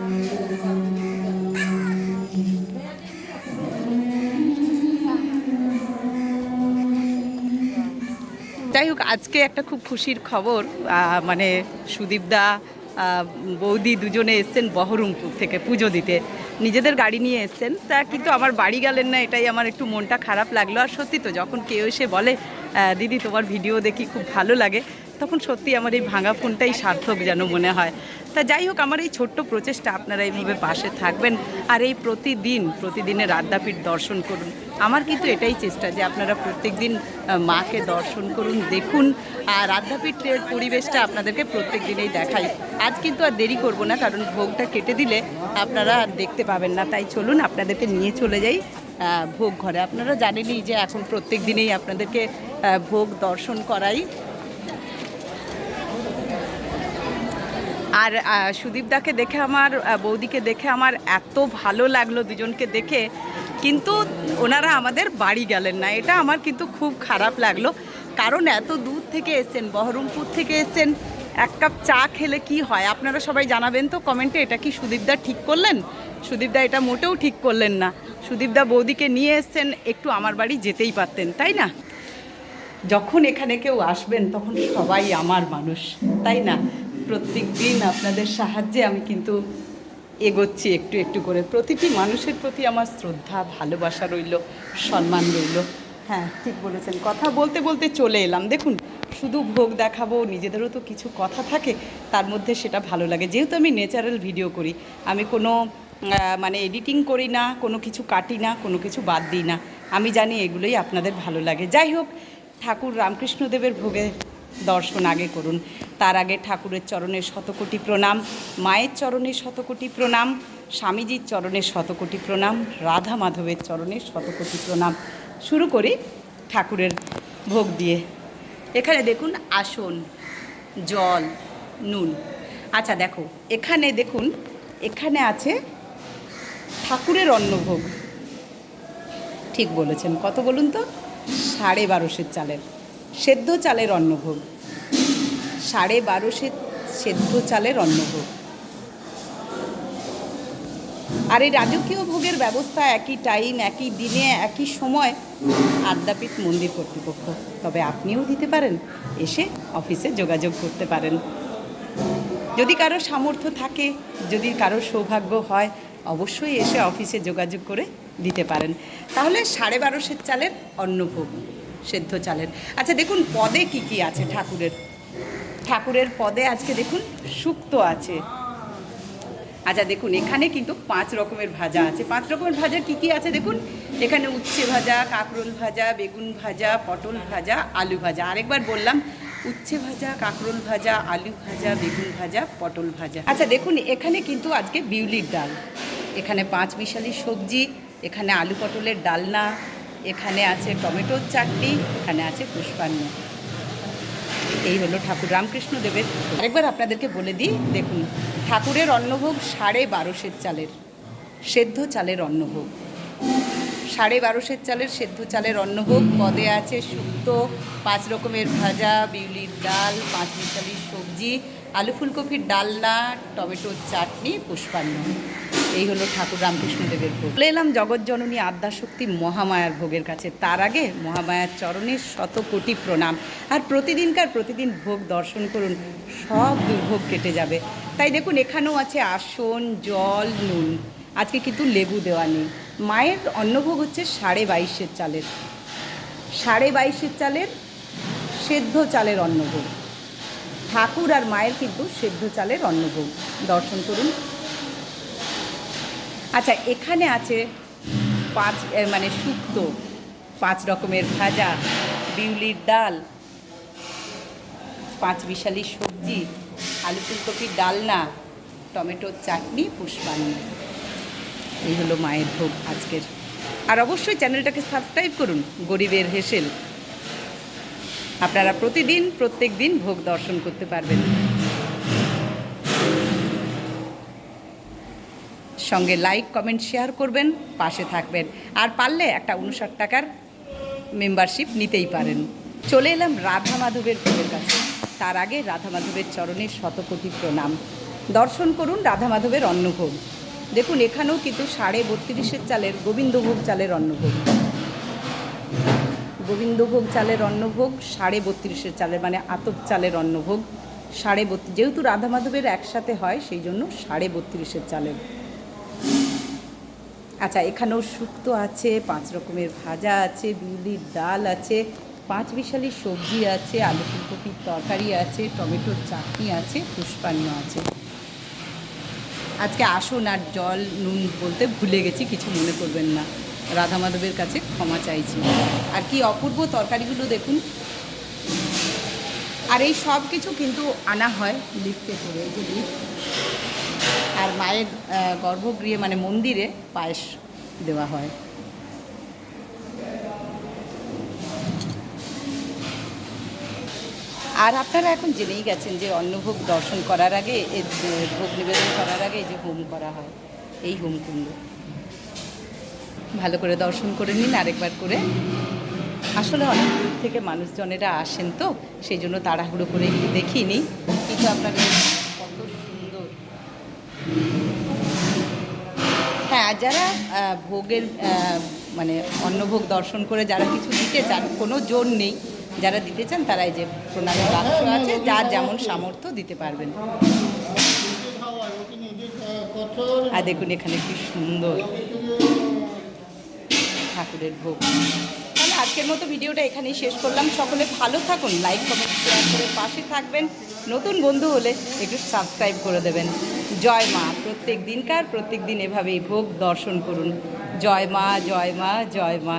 যাই হোক, আজকে একটা খুব খুশির খবর, মানে সুদীপদা বৌদি দুজনে এসছেন বহরমপুর থেকে পুজো দিতে, নিজেদের গাড়ি নিয়ে এসছেন। তা কিন্তু আমার বাড়ি গেলেন না, এটাই আমার একটু মনটা খারাপ লাগলো। আর সত্যি তো, যখন কেউ এসে বলে দিদি তোমার ভিডিও দেখি খুব ভালো লাগে, তখন সত্যি আমার এই ভাঙা ফোনটাই সার্থক যেন মনে হয়। তা যাই হোক, আমার এই ছোট্ট প্রচেষ্টা, আপনারা এইভাবে পাশে থাকবেন আর এই প্রতিদিনের আদ্যাপীঠ দর্শন করুন। আমার কিন্তু এটাই চেষ্টা যে আপনারা প্রত্যেক দিন মাকে দর্শন করুন, দেখুন। আর আদ্যাপীঠের পরিবেশটা আপনাদেরকে প্রত্যেক দিনেই দেখাই। আজ কিন্তু আর দেরি করব না, কারণ ভোগটা কেটে দিলে আপনারা আর দেখতে পাবেন না। তাই চলুন আপনাদেরকে নিয়ে চলে যাই ভোগ ঘরে। আপনারা জানেনই যে এখন প্রত্যেক দিনেই আপনাদেরকে ভোগ দর্শন করাই। আর সুদীপদাকে দেখে আমার, বৌদিকে দেখে আমার এত ভালো লাগলো দুজনকে দেখে, কিন্তু ওনারা আমাদের বাড়ি গেলেন না, এটা আমার কিন্তু খুব খারাপ লাগলো। কারণ এত দূর থেকে এসছেন, বহরমপুর থেকে এসছেন, এক কাপ চা খেলে কি হয় আপনারা সবাই জানাবেন তো কমেন্টে। এটা কি সুদীপদা ঠিক করলেন? সুদীপদা এটা মোটেও ঠিক করলেন না। সুদীপদা বৌদিকে নিয়ে এসছেন, একটু আমার বাড়ি যেতেই পারতেন, তাই না? যখন এখানে কেউ আসবেন তখন সবাই আমার মানুষ, তাই না? প্রত্যেক দিন আপনাদের সাহায্যে আমি কিন্তু এগোচ্ছি একটু একটু করে। প্রতিটি মানুষের প্রতি আমার শ্রদ্ধা, ভালোবাসা রইল, সম্মান রইল। হ্যাঁ, ঠিক বলেছেন। কথা বলতে বলতে চলে এলাম। দেখুন, শুধু ভোগ দেখাবো, নিজেদেরও তো কিছু কথা থাকে, তার মধ্যে সেটা ভালো লাগে। যেহেতু আমি ন্যাচারাল ভিডিও করি, আমি কোনো মানে এডিটিং করি না, কোনো কিছু কাটি না, কোনো কিছু বাদ দিই না। আমি জানি এগুলোই আপনাদের ভালো লাগে। যাই হোক, ঠাকুর রামকৃষ্ণদেবের ভোগে দর্শন আগে করুন। তার আগে ঠাকুরের চরণে শতকোটি প্রণাম, মায়ের চরণে শতকোটি প্রণাম, স্বামীজির চরণে শতকোটি প্রণাম, রাধা মাধবের চরণে শতকোটি প্রণাম। শুরু করি ঠাকুরের ভোগ দিয়ে। এখানে দেখুন আসন, জল, নুন। আচ্ছা দেখো, এখানে দেখুন, এখানে আছে ঠাকুরের অন্নভোগ। ঠিক বলেছেন, কত বলুন তো? 1250 চালের, সেদ্ধ চালের অন্নভোগ। 1250 সেদ্ধ চালের অন্নভোগ। আর এই রাজকীয় ভোগের ব্যবস্থা একই টাইম, একই দিনে, একই সময় আদ্যাপীঠ মন্দির কর্তৃপক্ষ। তবে আপনিও দিতে পারেন, এসে অফিসে যোগাযোগ করতে পারেন। যদি কারো সামর্থ্য থাকে, যদি কারো সৌভাগ্য হয়, অবশ্যই এসে অফিসে যোগাযোগ করে দিতে পারেন। তাহলে 1250 চালের অন্নভোগ, সেদ্ধ চালের। আচ্ছা দেখুন পদে কি কি আছে ঠাকুরের। ঠাকুরের পদে আজকে দেখুন শুক্তো আছে। আচ্ছা দেখুন, এখানে কিন্তু 5 রকমের ভাজা আছে। 5 রকমের ভাজা কি কি আছে দেখুন। এখানে উচ্ছে ভাজা, কাঁকরোল ভাজা, বেগুন ভাজা, পটল ভাজা, আলু ভাজা। আরেকবার বললাম, উচ্ছে ভাজা, কাঁকরোল ভাজা, আলু ভাজা, বেগুন ভাজা, পটল ভাজা। আচ্ছা দেখুন, এখানে কিন্তু আজকে বিউলির ডাল, এখানে 5 মিশালি সবজি, এখানে আলু পটলের ডালনা, এখানে আছে টমেটোর চাটনি, এখানে আছে পুষ্পান্ন। এই হলো ঠাকুর রামকৃষ্ণদেবের। আরেকবার আপনাদেরকে বলে দিই, দেখুন ঠাকুরের অন্নভোগ 1250 চালের, সেদ্ধ চালের অন্নভোগ। 1250 চালের সেদ্ধ চালের অন্নভোগ। পদে আছে শুক্তো, 5 রকমের ভাজা, বিউলির ডাল, 5 মিশালি সবজি, আলু ফুলকপির ডালনা, টমেটোর চাটনি, পুষ্পান্ন। এই হলো ঠাকুর রামকৃষ্ণদেবের ভোগ। চলে এলাম জগৎজননী আদ্যাশক্তি মহামায়ার ভোগের কাছে। তার আগে মহামায়ার চরণে শতকোটি প্রণাম। আর প্রতিদিন ভোগ দর্শন করুন, সব দুর্ভোগ কেটে যাবে। তাই দেখুন, এখানেও আছে আসন, জল, নুন। আজকে কিন্তু লেবু দেওয়া নেই। মায়ের অন্নভোগ হচ্ছে 2250 চালের, 2250 চালের সেদ্ধ চালের অন্নভোগ। ঠাকুর আর মায়ের কিন্তু সেদ্ধ চালের অন্নভোগ দর্শন করুন। আচ্ছা এখানে আছে 5 মানে শুক্তো, 5 রকমের ভাজা, বিউলির ডাল, 5 মিশালি সবজি, আলু ফুলকপির ডালনা, টমেটোর চাটনি, পুষ্পান্ন। এই হলো মায়ের ভোগ আজকের। আর অবশ্যই চ্যানেলটাকে সাবস্ক্রাইব করুন, গরিবের হেসেল। আপনারা প্রত্যেক দিন ভোগ দর্শন করতে পারবেন। সঙ্গে লাইক, কমেন্ট, শেয়ার করবেন, পাশে থাকবেন। আর পারলে একটা 59 টাকার মেম্বারশিপ নিতেই পারেন। চলে এলাম রাধা মাধবের ভোগের কাছে। তার আগে রাধা মাধবের চরণে শতকোটি প্রণাম। দর্শন করুন রাধা মাধবের অন্নভোগ। দেখুন এখানেও কিন্তু 32.5 চালের গোবিন্দভোগ চালের অন্নভোগ, গোবিন্দভোগ চালের অন্নভোগ 32.5 চালের, মানে আতপ চালের অন্নভোগ 32.5, যেহেতু রাধা মাধবের একসাথে হয় সেই জন্য 32.5 চালের। আচ্ছা, এখানেও শুক্তো আছে, 5 রকমের ভাজা আছে, বিউলির ডাল আছে, 5 বিশালি সবজি আছে, আলু ফুলকপির তরকারি আছে, টমেটোর চাটনি আছে, পুষ্পান্ন আছে। আজকে আসুন, আর জল নুন বলতে ভুলে গেছি, কিছু মনে করবেন না, রাধা মাধবের কাছে ক্ষমা চাইছি। আর কি অপূর্ব তরকারিগুলো দেখুন। আর এই সব কিছু কিন্তু আনা হয় লিফটে করে, যে লিফট। আর মায়ের গর্ভগৃহে মানে মন্দিরে পায়েস দেওয়া হয়। আর আপনারা এখন জেনেই গেছেন যে অন্নভোগ দর্শন করার আগে, ভোগ নিবেদন করার আগে যে হোম করা হয়, এই হোমকুণ্ড ভালো করে দর্শন করে নিন আরেকবার করে। আসলে অনেক দূর থেকে মানুষজনেরা আসেন, তো সেই জন্য তাড়াহুড়ো করে একটু দেখিয়ে নিই, কিন্তু আপনাদের কত সুন্দর। হ্যাঁ, যারা ভোগের মানে অন্নভোগ দর্শন করে যারা কিছু দিতে চান, কোনো জোর নেই, যারা দিতে চান তারা এই যে প্রণামী বাক্স আছে, যার যেমন সামর্থ্য দিতে পারবেন। আর দেখুন এখানে কি সুন্দর ঠাকুরের ভোগ। তাহলে আজকের মতো ভিডিওটা এখানেই শেষ করলাম। সকলে ভালো থাকুন, লাইক কমেন্ট শেয়ার করে পাশে থাকবেন। নতুন বন্ধু হলে একটু সাবস্ক্রাইব করে দেবেন। জয় মা। প্রত্যেক দিন এভাবেই ভোগ দর্শন করুন। জয় মা, জয় মা, জয় মা।